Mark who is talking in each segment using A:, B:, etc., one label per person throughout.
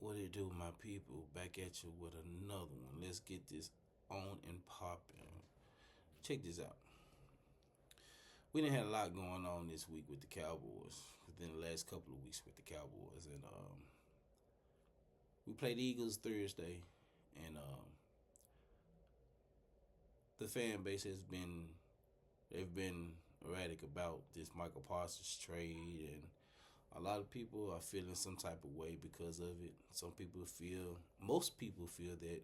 A: What it do, my people? Back at you with another one. Let's get this on and popping. Check this out. We done had a lot going on this week with the Cowboys. Within the last couple of weeks with the Cowboys, and we played the Eagles Thursday, and the fan base they've been erratic about this Micah Parsons trade, and a lot of people are feeling some type of way because of it. Most people feel that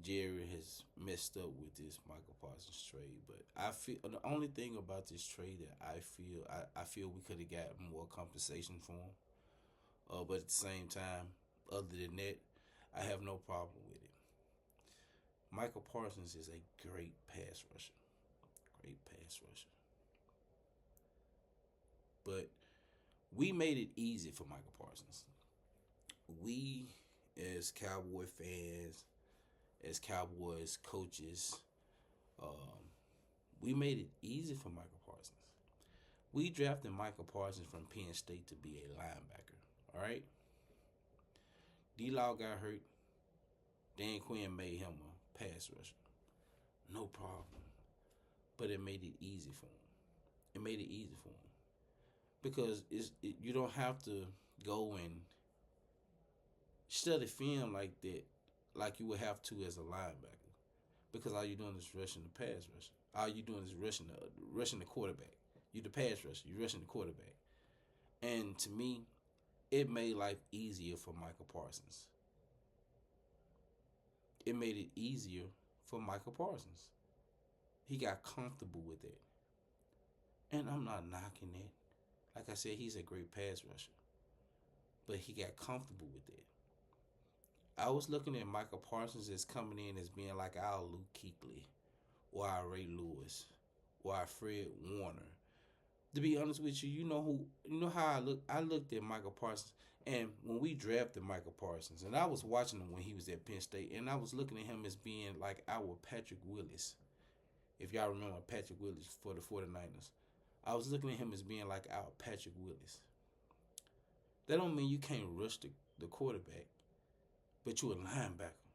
A: Jerry has messed up with this Michael Parsons trade. But I feel the only thing about this trade that I feel we could have got more compensation for him. But at the same time, other than that, I have no problem with it. Michael Parsons is a great pass rusher. Great pass rusher. But we made it easy for Michael Parsons. We, as Cowboy fans, as Cowboys coaches, we made it easy for Michael Parsons. We drafted Michael Parsons from Penn State to be a linebacker. All right? D-Law got hurt. Dan Quinn made him a pass rusher. No problem. But it made it easy for him. It made it easy for him. Because you don't have to go and study film like that, like you would have to as a linebacker. Because all you're doing is rushing the pass rusher. All you're doing is rushing the quarterback. You're the pass rusher. You're rushing the quarterback. And to me, it made life easier for Michael Parsons. It made it easier for Michael Parsons. He got comfortable with it. And I'm not knocking it. Like I said, he's a great pass rusher. But he got comfortable with it. I was looking at Michael Parsons as coming in as being like our Luke Kuechly, or our Ray Lewis, or our Fred Warner. To be honest with you, you know how I look. I looked at Michael Parsons, and when we drafted Michael Parsons, and I was watching him when he was at Penn State, and I was looking at him as being like our Patrick Willis. If y'all remember Patrick Willis for the 49ers. I was looking at him as being like our Patrick Willis. That don't mean you can't rush the quarterback, but you a linebacker.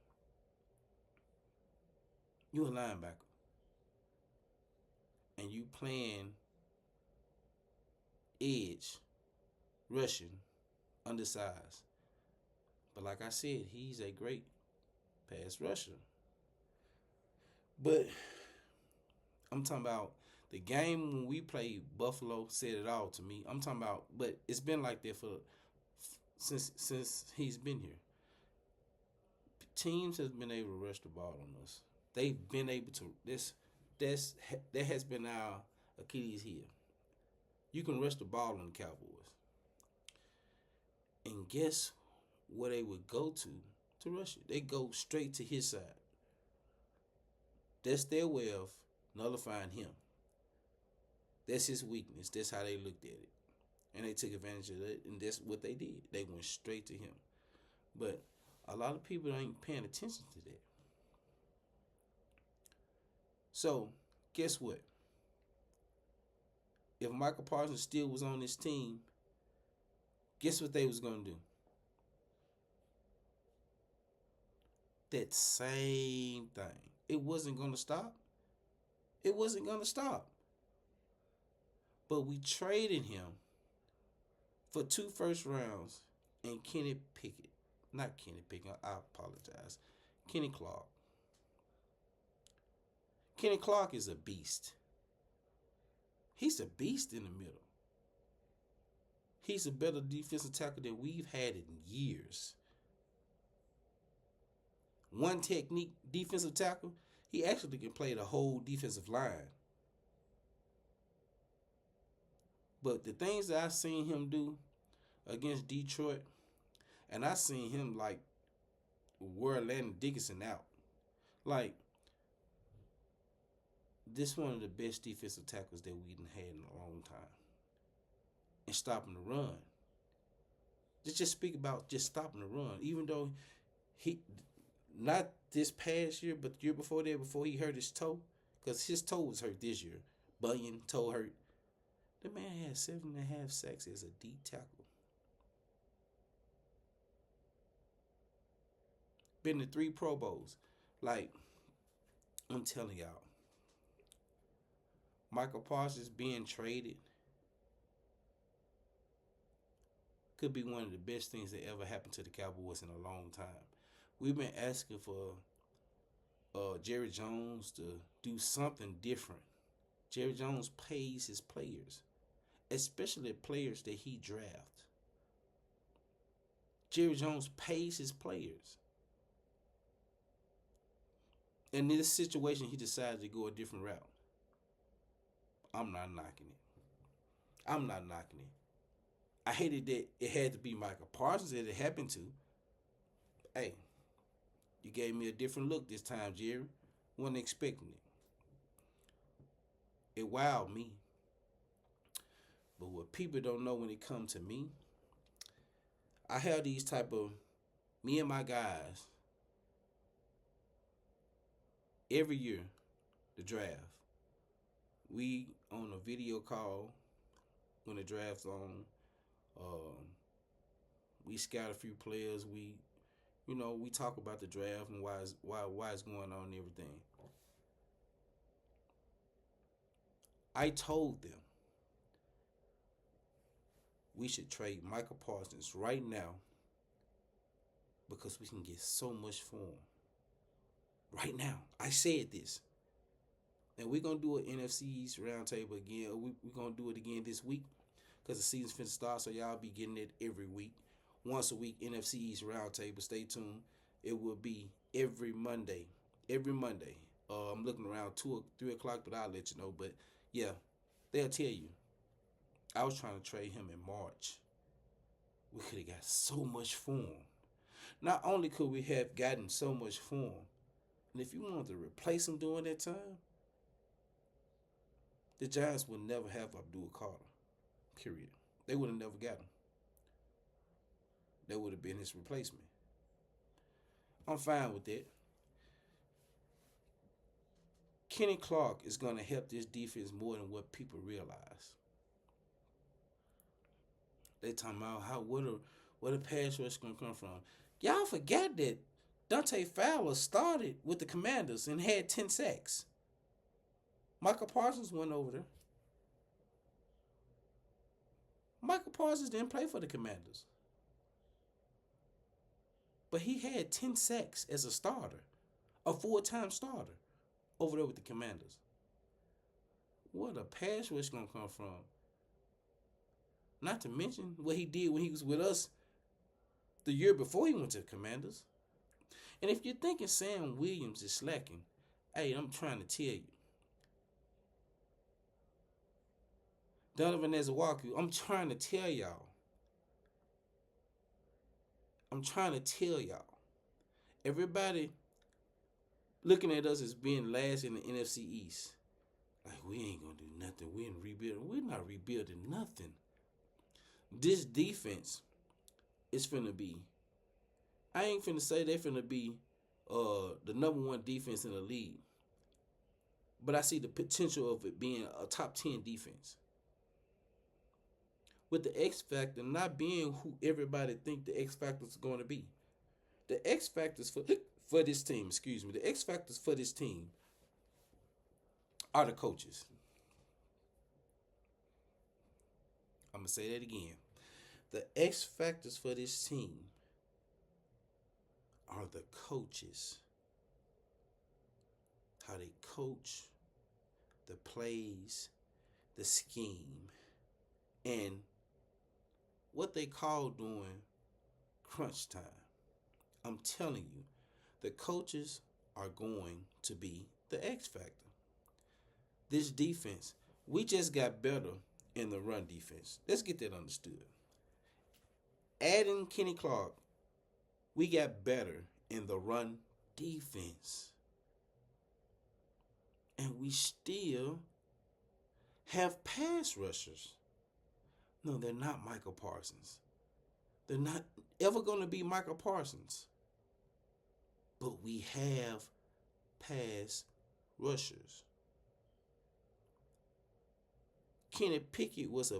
A: You a linebacker. And you playing edge, rushing, undersized. But like I said, he's a great pass rusher. But I'm talking about the game when we played Buffalo said it all to me. I'm talking about, but it's been like that since he's been here. Teams has been able to rush the ball on us. They've been able to. That has been our Achilles heel. You can rush the ball on the Cowboys, and guess where they would go to rush it? They go straight to his side. That's their way of nullifying him. That's his weakness. That's how they looked at it. And they took advantage of it, and that's what they did. They went straight to him. But a lot of people ain't paying attention to that. So, guess what? If Michael Parsons still was on this team, guess what they was going to do? That same thing. It wasn't going to stop. It wasn't going to stop. But we traded him for 2 first rounds and Kenny Pickett. Not Kenny Pickett, I apologize. Kenny Clark. Kenny Clark is a beast. He's a beast in the middle. He's a better defensive tackle than we've had in years. One technique defensive tackle, he actually can play the whole defensive line. But the things that I've seen him do against Detroit, and I seen him like wear Landon Dickinson out. Like, this one of the best defensive tackles that we've had in a long time. And stopping the run. Just speak about just stopping the run. Even though he, not this past year, but the year before that, before he hurt his toe, because his toe was hurt this year. Bunion, toe hurt. The man had 7.5 sacks as a D tackle. Been to 3 Pro Bowls. Like, I'm telling y'all, Micah Parsons being traded could be one of the best things that ever happened to the Cowboys in a long time. We've been asking for Jerry Jones to do something different. Jerry Jones pays his players, especially players that he drafts. Jerry Jones pays his players. In this situation, he decided to go a different route. I'm not knocking it. I'm not knocking it. I hated that it had to be Micah Parsons that it happened to. Hey, you gave me a different look this time, Jerry. Wasn't expecting it. It wowed me. But what people don't know when it comes to me, I have these type of, me and my guys, every year, the draft, we on a video call when the draft's on. We scout a few players. We talk about the draft and why it's going on and everything. I told them we should trade Micah Parsons right now because we can get so much for him. Right now. I said this. And we're going to do an NFC East roundtable again. We're going to do it again this week because the season's finna start, so y'all be getting it every week. Once a week, NFC East roundtable. Stay tuned. It will be every Monday. Every Monday. I'm looking around 2 or 3 o'clock, but I'll let you know. But, yeah, they'll tell you. I was trying to trade him in March. We could have got so much for him. Not only could we have gotten so much for him, and if you wanted to replace him during that time, the Giants would never have Abdul Carter. Period. They would have never got him. That would have been his replacement. I'm fine with that. Kenny Clark is going to help this defense more than what people realize. They talking about where the pass rush going to come from. Y'all forget that Dante Fowler started with the Commanders and had 10 sacks. Micah Parsons went over there. Micah Parsons didn't play for the Commanders. But he had 10 sacks as a starter, a full-time starter, over there with the Commanders. Where the pass rush going to come from? Not to mention what he did when he was with us the year before he went to the Commanders. And if you're thinking Sam Williams is slacking, hey, I'm trying to tell you. Donovan Ezewaku, I'm trying to tell y'all. Everybody looking at us as being last in the NFC East. Like, we ain't going to do nothing. We ain't rebuilding. We're not rebuilding nothing. This defense is finna be, I ain't finna say they finna be the number 1 defense in the league. But I see the potential of it being a top 10 defense. With the X factor not being who everybody think the X factor is going to be. The X factors for this team, the X factors for this team are the coaches. I'm going to say that again. The X factors for this team are the coaches. How they coach, the plays, the scheme, and what they call doing crunch time. I'm telling you, the coaches are going to be the X factor. This defense, we just got better in the run defense. Let's get that understood. Adding Kenny Clark, we got better in the run defense. And we still have pass rushers. No, they're not Micah Parsons. They're not ever going to be Micah Parsons. But we have pass rushers. Kenny Pickett was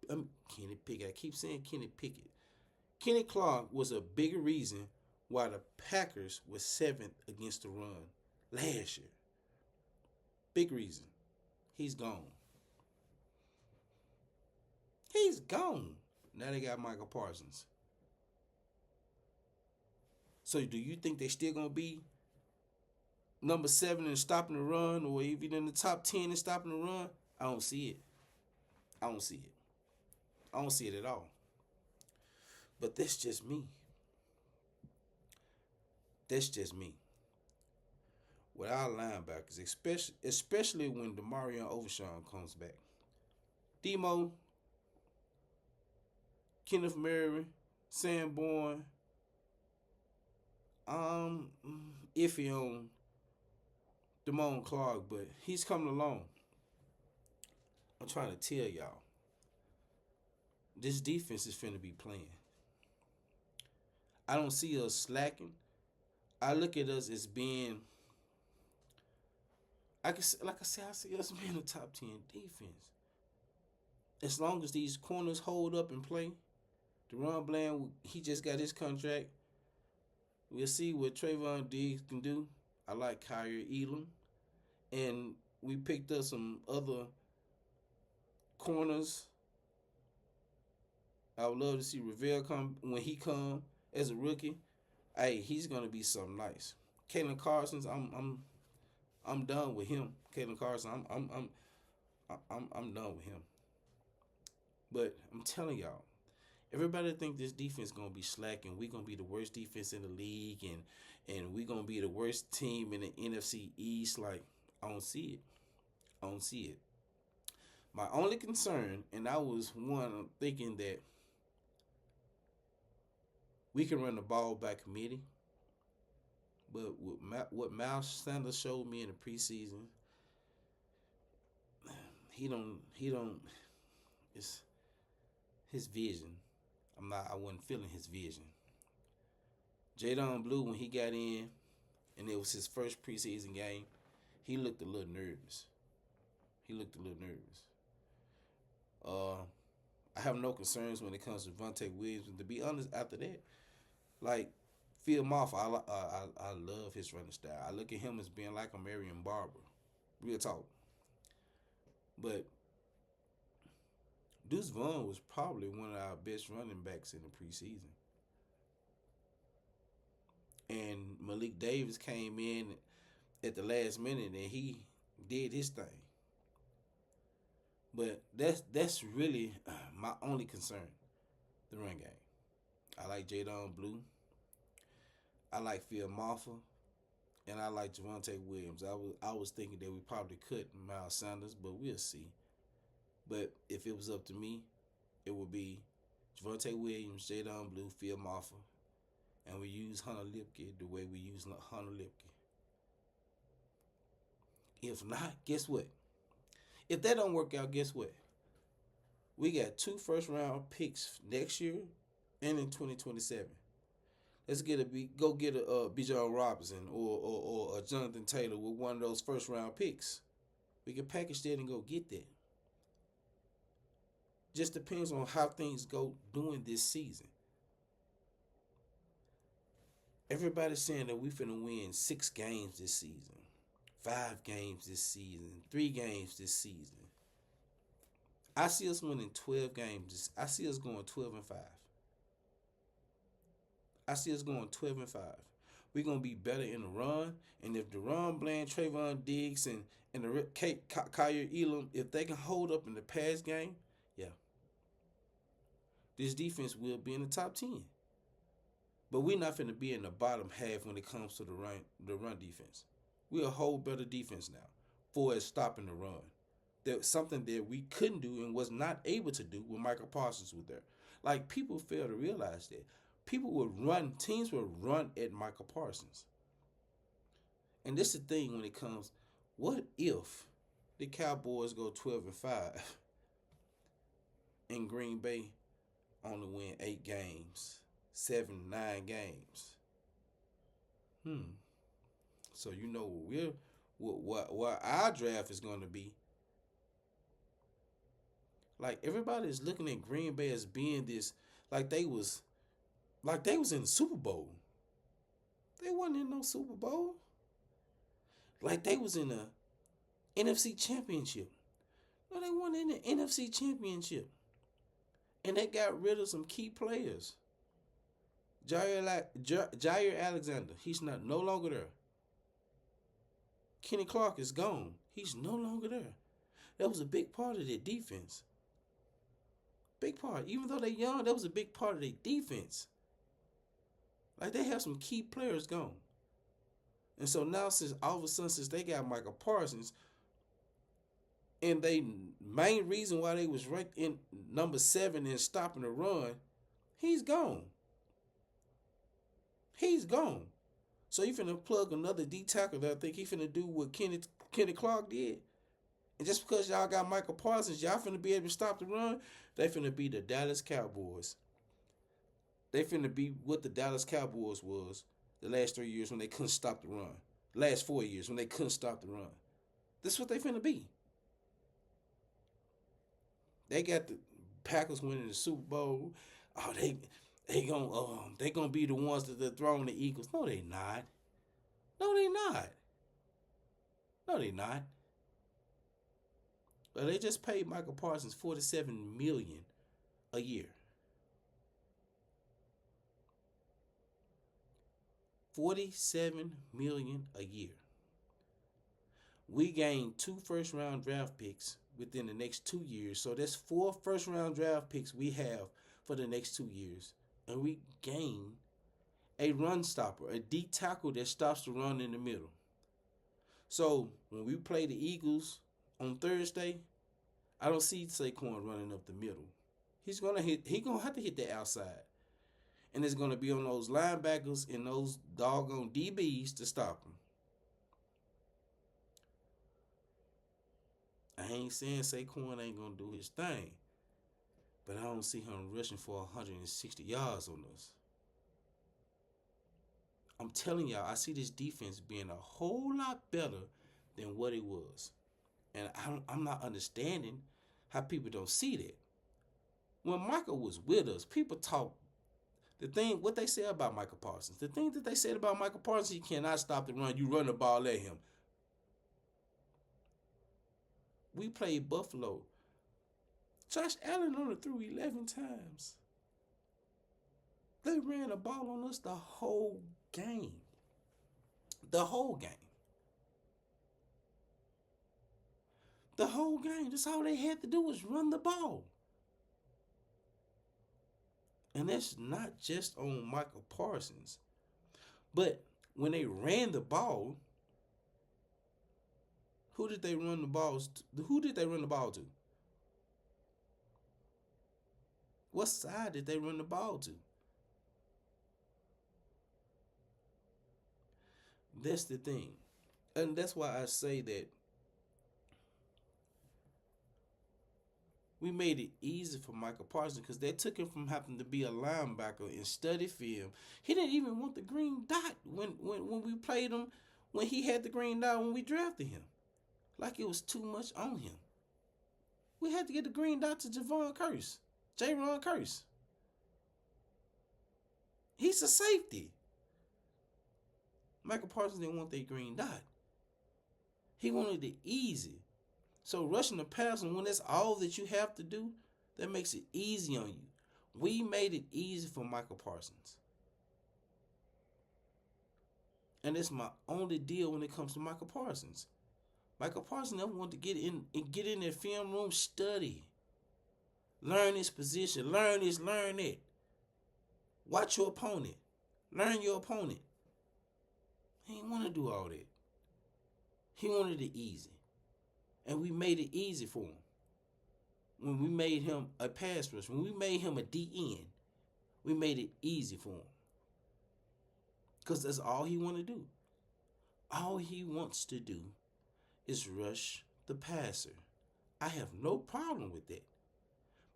A: Kenny Pickett. I keep saying Kenny Pickett. Kenny Clark was a bigger reason while the Packers were 7th against the run last year. Big reason. He's gone. He's gone. Now they got Micah Parsons. So do you think they still going to be number 7 in stopping the run, or even in the top 10 in stopping the run? I don't see it. I don't see it. I don't see it at all. But that's just me. That's just me. With our linebackers, especially when Demarion Overshawn comes back. Demo, Kenneth Murray, Sanborn, iffy on Damone Clark, but he's coming along. I'm trying to tell y'all, this defense is finna be playing. I don't see us slacking. I look at us as being, I see us being a top 10 defense. As long as these corners hold up and play, Deron Bland, he just got his contract. We'll see what Trayvon Diggs can do. I like Kyrie Elam. And we picked up some other corners. I would love to see Ravel come when he come as a rookie. Hey, he's gonna be something nice. Kalen Carson's, I'm done with him. Kalen Carson, I'm done with him. But I'm telling y'all, everybody think this defense gonna be slacking. We gonna be the worst defense in the league, and we gonna be the worst team in the NFC East. Like, I don't see it. I don't see it. My only concern, and I was one thinking that we can run the ball by committee, but what Miles Sanders showed me in the preseason, he don't. It's his vision. I wasn't feeling his vision. Jadon Blue, when he got in, and it was his first preseason game, he looked a little nervous. I have no concerns when it comes to Vontae Williams. And to be honest, after that, like Phil Maffa, I love his running style. I look at him as being like a Marion Barber. Real talk. But Deuce Vaughn was probably one of our best running backs in the preseason. And Malik Davis came in at the last minute and he did his thing. But that's really my only concern, the run game. I like Jadon Blue. I like Phil Maffa. And I like Javonte Williams. I was thinking that we probably could Miles Sanders, but we'll see. But if it was up to me, it would be Javonte Williams, Jadon Blue, Phil Maffa, and we use Hunter Lipke the way we use Hunter Lipke. If not, guess what? If that don't work out, guess what? We got 2 first-round picks next year and in 2027. Let's go get a Bijan Robinson or a Jonathan Taylor with one of those first-round picks. We can package that and go get that. Just depends on how things go during this season. Everybody's saying that we finna win 6 games this season, 5 games this season, 3 games this season. I see us winning 12 games. I see us going 12-5. I see us going 12-5. We're going to be better in the run. And if Deron Bland, Trayvon Diggs, and the Kyrie Elam, if they can hold up in the pass game, yeah, this defense will be in the top 10. But we're not going to be in the bottom half when it comes to the run defense. We're a whole better defense now for stopping the run. That's something that we couldn't do and was not able to do when Micah Parsons was there. Like, people fail to realize that. Teams would run at Micah Parsons. And this is the thing when it comes, what if the Cowboys go 12-5 and Green Bay only win 8 games, 7, 9 games? So you know what our draft is going to be. Like, everybody is looking at Green Bay as being this, like they was in the Super Bowl. They wasn't in no Super Bowl. Like they was in a NFC Championship. No, they weren't in the NFC Championship. And they got rid of some key players. Jair Alexander, he's no longer there. Kenny Clark is gone. He's no longer there. That was a big part of their defense. Big part. Even though they're young, that was a big part of their defense. Like they have some key players gone. And so now all of a sudden, since they got Micah Parsons, and they main reason why they was ranked in number 7 in stopping the run, he's gone. He's gone. So you finna plug another D tackle that I think he finna do what Kenny Clark did. And just because y'all got Micah Parsons, y'all finna be able to stop the run, they finna be the Dallas Cowboys. They finna be what the Dallas Cowboys was the last 3 years when they couldn't stop the run. Last 4 years when they couldn't stop the run. This is what they finna be. They got the Packers winning the Super Bowl. Oh, they gonna be the ones that they're throwing the Eagles. No, they not. No, they not. No, they not. Well, they just paid Micah Parsons $47 million a year. $47 million a year. We gained 2 first-round draft picks within the next 2 years. So that's 4 first-round draft picks we have for the next 2 years. And we gain a run stopper, a D tackle that stops the run in the middle. So when we play the Eagles on Thursday, I don't see Saquon running up the middle. He's gonna have to hit the outside. And it's gonna be on those linebackers and those doggone DBs to stop him. I ain't saying Saquon ain't gonna do his thing, but I don't see him rushing for 160 yards on us. I'm telling y'all, I see this defense being a whole lot better than what it was. And I'm not understanding how people don't see that. When Michael was with us, people talk what they said about Micah Parsons. The thing that they said about Micah Parsons, he cannot stop the run. You run the ball at him. We played Buffalo. Josh Allen only threw 11 times. They ran the ball on us the whole game. The whole game. The whole game. That's all they had to do was run the ball. And that's not just on Micah Parsons. But when they ran the ball, who did they run the balls to? Who did they run the ball to? What side did they run the ball to? That's the thing. And that's why I say that we made it easy for Micah Parsons because they took him from having to be a linebacker and study film. He didn't even want the green dot when we played him, when he had the green dot when we drafted him. Like it was too much on him. We had to get the green dot to Jaron Curse. He's a safety. Micah Parsons didn't want that green dot. He wanted it easy. So rushing the passer, when that's all that you have to do, that makes it easy on you. We made it easy for Micah Parsons. And that's my only deal when it comes to Micah Parsons. Micah Parsons never wanted to get in their film room, study. Learn his position. Learn this, learn that. Watch your opponent. Learn your opponent. He didn't want to do all that. He wanted it easy. And we made it easy for him. When we made him a pass rush, when we made him a DN, we made it easy for him. Because that's all he want to do. All he wants to do is rush the passer. I have no problem with that.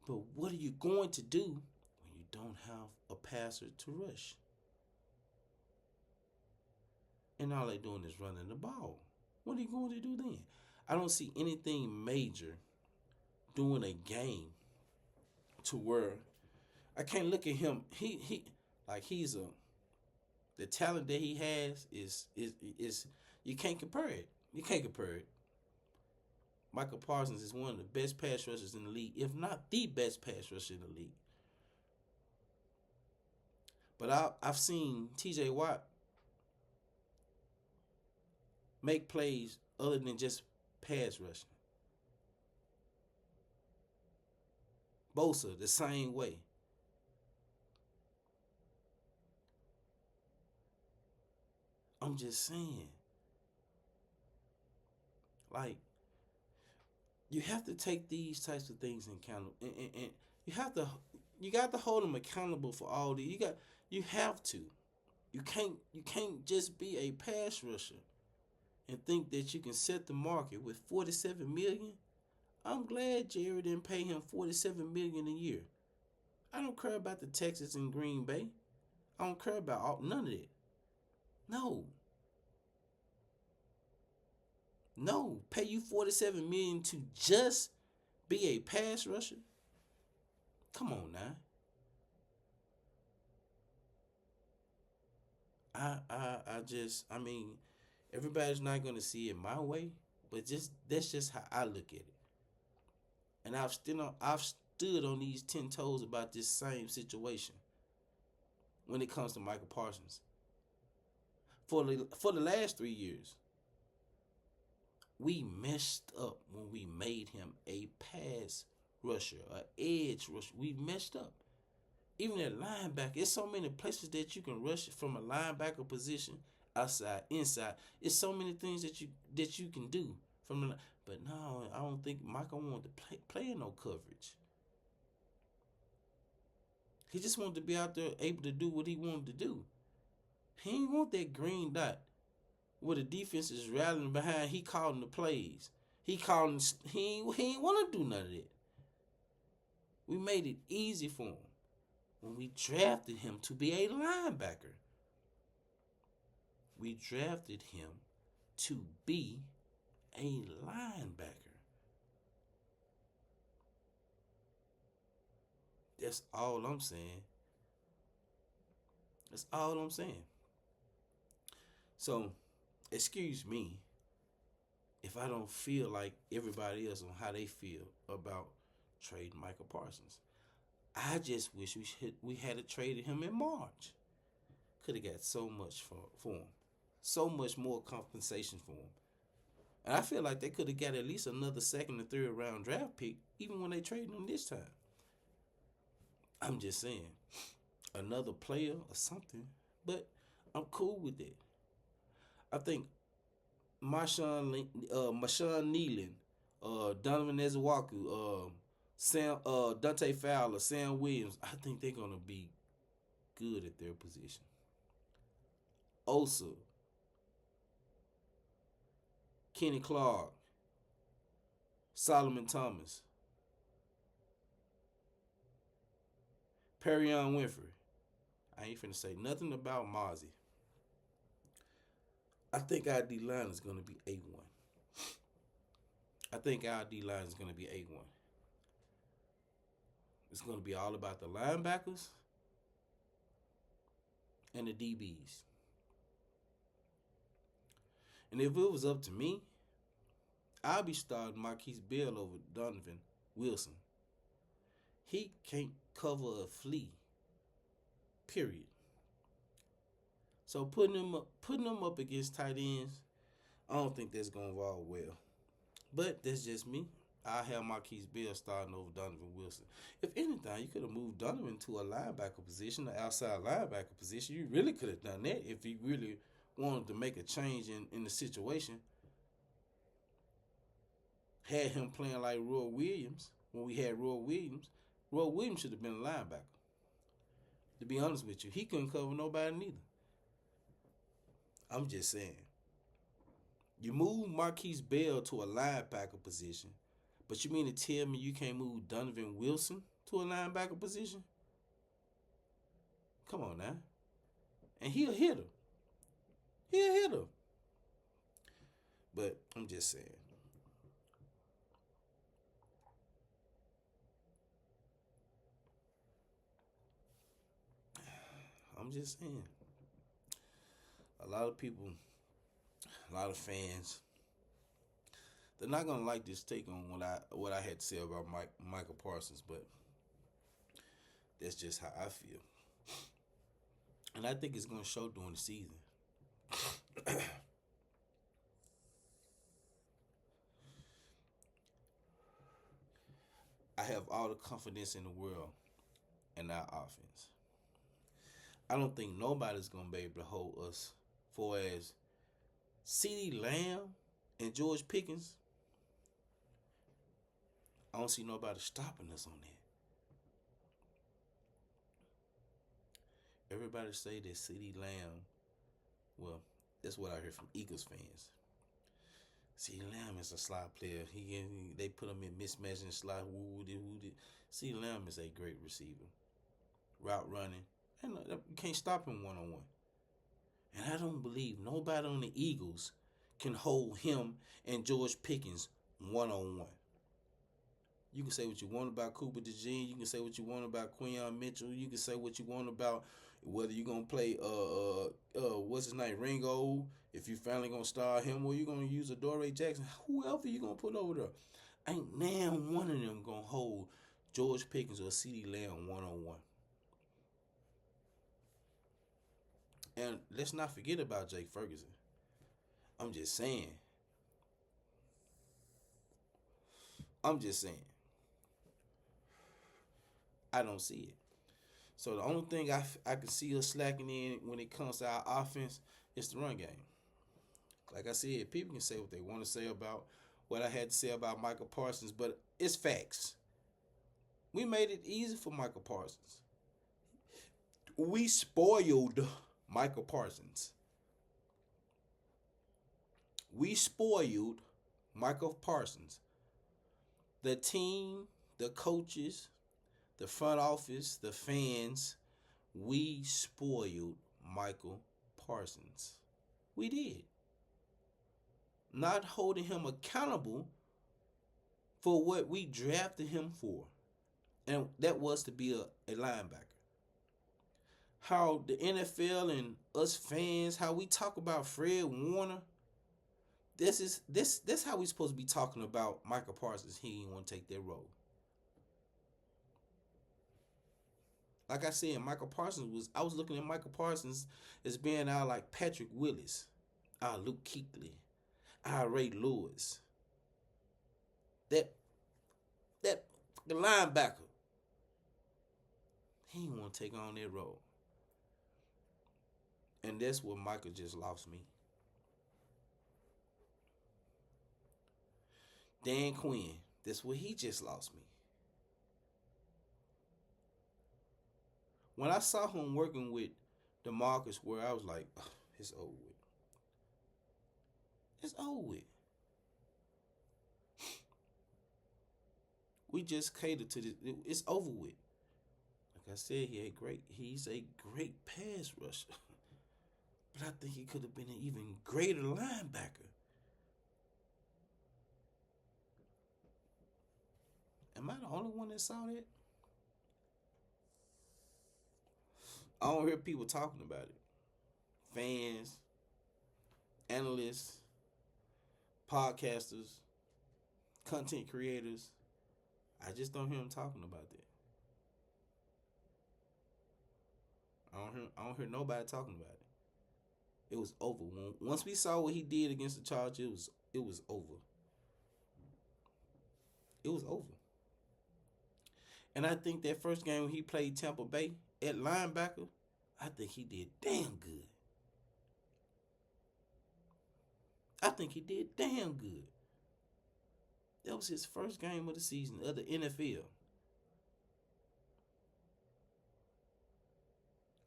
A: But what are you going to do when you don't have a passer to rush? And all they're doing is running the ball. What are you going to do then? I don't see anything major doing a game to where I can't look at him. He's The talent that he has is you can't compare it. You can't compare it. Micah Parsons is one of the best pass rushers in the league, if not the best pass rusher in the league. But I've seen T.J. Watt make plays other than just pass rushing. Bosa, the same way. I'm just saying. Like, you have to take these types of things in account, and you got to hold them accountable for all these. You have to. You can't just be a pass rusher and think that you can set the market with $47 million. I'm glad Jerry didn't pay him $47 million a year. I don't care about the Texans and Green Bay. I don't care about none of that. No, pay you $47 million to just be a pass rusher. Come on now. I mean, everybody's not gonna see it my way, but that's just how I look at it. And I've stood on these 10 toes about this same situation when it comes to Micah Parsons. For the last 3 years, we messed up when we made him a pass rusher, an edge rusher. We messed up. Even at linebacker, there's so many places that you can rush from a linebacker position, outside, inside. It's so many things that you can do from the. But no, I don't think Michael wanted to play in no coverage. He just wanted to be out there able to do what he wanted to do. He didn't want that green dot where the defense is rallying behind. He calling the plays. He ain't want to do none of that. We made it easy for him when we drafted him to be a linebacker. We drafted him to be a linebacker. That's all I'm saying. That's all I'm saying. So, excuse me if I don't feel like everybody else on how they feel about trading Micah Parsons. I just wish we had traded him in March. Could have got so much for him. So much more compensation for him. And I feel like they could have got at least another second or third round draft pick even when they traded him this time. I'm just saying. Another player or something. But I'm cool with it. I think Marshawn Nealon, Donovan Ezewaku, Dante Fowler, Sam Williams, I think they're going to be good at their position. Osa, Kenny Clark, Solomon Thomas, Perion Winfrey. I ain't finna say nothing about Mozzie. I think our D-line is going to be A1. It's going to be all about the linebackers and the DBs. And if it was up to me, I'd be starting Marquise Bell over Donovan Wilson. He can't cover a flea. Period. So putting them up against tight ends, I don't think that's going to evolve well. But that's just me. I have Marquise Bell starting over Donovan Wilson. If anything, you could have moved Donovan to a linebacker position, an outside linebacker position. You really could have done that if you really wanted to make a change in the situation. Had him playing like Roy Williams when we had Roy Williams. Roy Williams should have been a linebacker. To be honest with you, he couldn't cover nobody neither. I'm just saying. You move Marquise Bell to a linebacker position, but you mean to tell me you can't move Donovan Wilson to a linebacker position? Come on now. And he'll hit him. But I'm just saying. I'm just saying. A lot of people, a lot of fans, they're not gonna like this take on what I had to say about Micah Parsons, but that's just how I feel, and I think it's gonna show during the season. I have all the confidence in the world in our offense. I don't think nobody's gonna be able to hold us for as CeeDee Lamb and George Pickens. I don't see nobody stopping us on that. Everybody say that CeeDee Lamb, well, that's what I heard from Eagles fans. CeeDee Lamb is a slot player. They put him in mismatch and slot. CeeDee Lamb is a great receiver. Route running. And you can't stop him one-on-one. And I don't believe nobody on the Eagles can hold him and George Pickens one-on-one. You can say what you want about Cooper DeJean. You can say what you want about Quinyon Mitchell. You can say what you want about whether you're going to play, what's his name, Ringo, if you finally going to start him, or you're going to use Adoree Jackson. Whoever you going to put over there. Ain't now one of them going to hold George Pickens or CeeDee Lamb one-on-one. And let's not forget about Jake Ferguson. I'm just saying. I don't see it. So the only thing I can see us slacking in when it comes to our offense is the run game. Like I said, people can say what they want to say about what I had to say about Micah Parsons, but it's facts. We made it easy for Micah Parsons. We spoiled Micah Parsons. We spoiled Micah Parsons. The team, the coaches, the front office, the fans, we spoiled Michael Parsons. We did. Not holding him accountable for what we drafted him for. And that was to be a linebacker. How the NFL and us fans, how we talk about Fred Warner, this how we supposed to be talking about Michael Parsons. He didn't want to take that role. Like I said, I was looking at Michael Parsons as being our like Patrick Willis, our Luke Kuechly, our Ray Lewis. That the linebacker. He didn't want to take on that role. And that's where Michael just lost me. Dan Quinn, that's where he just lost me. When I saw him working with DeMarcus Ware, I was like, oh, it's over with. It's over with. We just catered to this. It's over with. Like I said, he's a great pass rusher. But I think he could have been an even greater linebacker. Am I the only one that saw that? I don't hear people talking about it. Fans, analysts, podcasters, content creators. I just don't hear them talking about that. I don't hear nobody talking about it. It was over. Once we saw what he did against the Chargers, it was over. It was over. And I think that first game when he played Tampa Bay at linebacker, I think he did damn good. That was his first game of the season of the NFL.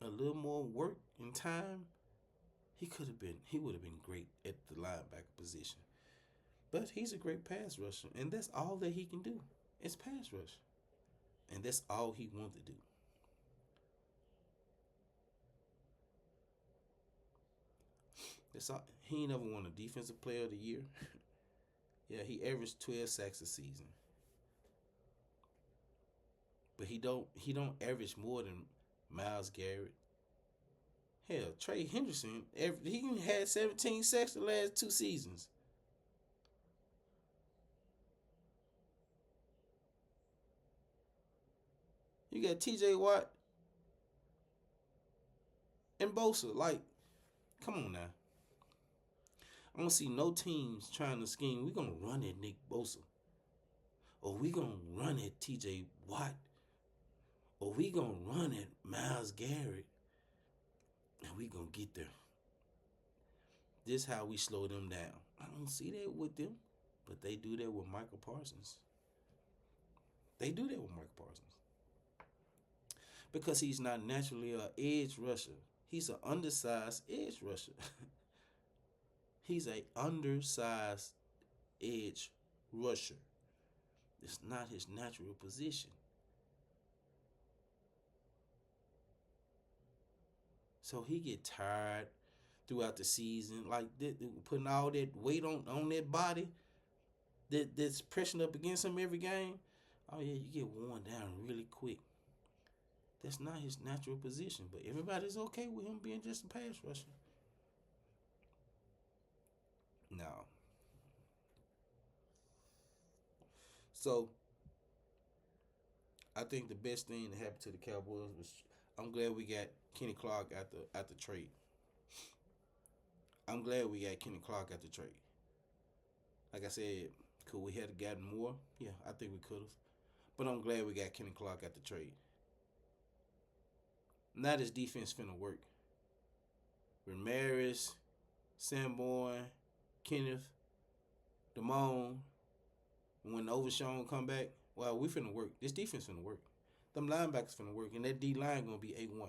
A: A little more work and time, he would have been great at the linebacker position. But he's a great pass rusher, and that's all that he can do. It's pass rush. And that's all he wanted to do. That's all. He ain't never won a defensive player of the year. Yeah, he averaged 12 sacks a season. But he don't average more than Myles Garrett. Hell, Trey Henderson, he had 17 sacks the last 2 seasons. You got T.J. Watt and Bosa. Like, come on now. I don't see no teams trying to scheme. We're going to run at Nick Bosa. Or we going to run at T.J. Watt. Or we going to run at Myles Garrett. And we going to get there. This how we slow them down. I don't see that with them. But they do that with Micah Parsons. They do that with Micah Parsons. Because he's not naturally an edge rusher. He's an undersized edge rusher. He's an undersized edge rusher. It's not his natural position. So he get tired throughout the season, like putting all that weight on that body that's pressing up against him every game. Oh yeah, you get worn down really quick. That's not his natural position, but everybody's okay with him being just a pass rusher. No. So I think the best thing that happened to the Cowboys was I'm glad we got Kenny Clark at the trade. I'm glad we got Kenny Clark at the trade. Like I said, could we have gotten more? Yeah, I think we could have. But I'm glad we got Kenny Clark at the trade. Now this defense finna work. Ramirez, Sanborn, Kenneth, Damone. When Overshown come back, well, we finna work. This defense finna work. Them linebackers finna work, and that D line gonna be A1.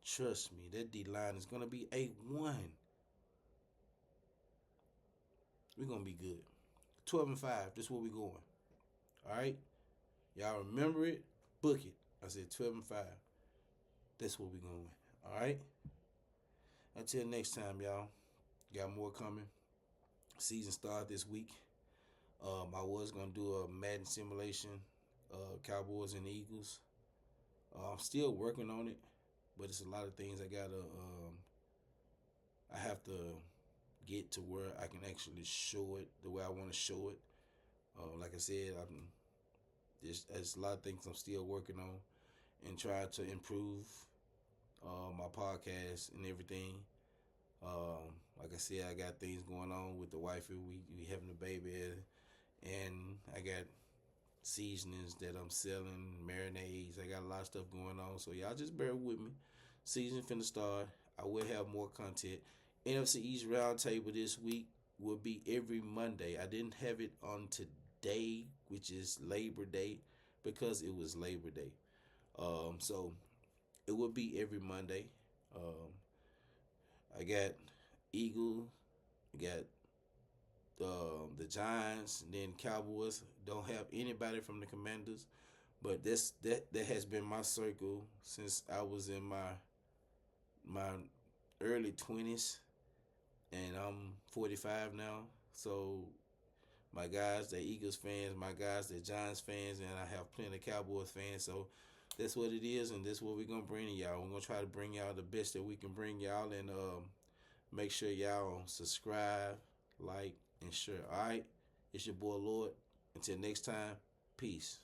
A: Trust me, that D line is gonna be A1. We're gonna be good. 12-5. This is where we going. All right, y'all remember it. Book it. I said 12-5. That's where we going. All right. Until next time, y'all. Got more coming. Season start this week. I was gonna do a Madden simulation, Cowboys and Eagles. I'm still working on it, but it's a lot of things I have to get to where I can actually show it the way I want to show it. Like I said, there's a lot of things I'm still working on and trying to improve my podcast and everything. Like I said, I got things going on with the wifey. We having a baby, and I got seasonings that I'm selling, marinades. I got a lot of stuff going on, so y'all just bear with me. Season finna start. I will have more content. NFC East Roundtable this week will be every Monday. I didn't have it on today, which is Labor Day, because it was Labor Day. So it will be every Monday. I got Eagle, got the Giants, and then Cowboys. Don't have anybody from the Commanders, but that has been my circle since I was in my early 20s, and I'm 45 now. So my guys, the Eagles fans, my guys, the Giants fans, and I have plenty of Cowboys fans. So that's what it is, and that's what we're gonna bring to y'all. We're gonna try to bring y'all the best that we can bring y'all, and make sure y'all subscribe, like, and share. All right, it's your boy Lord. Until next time, peace.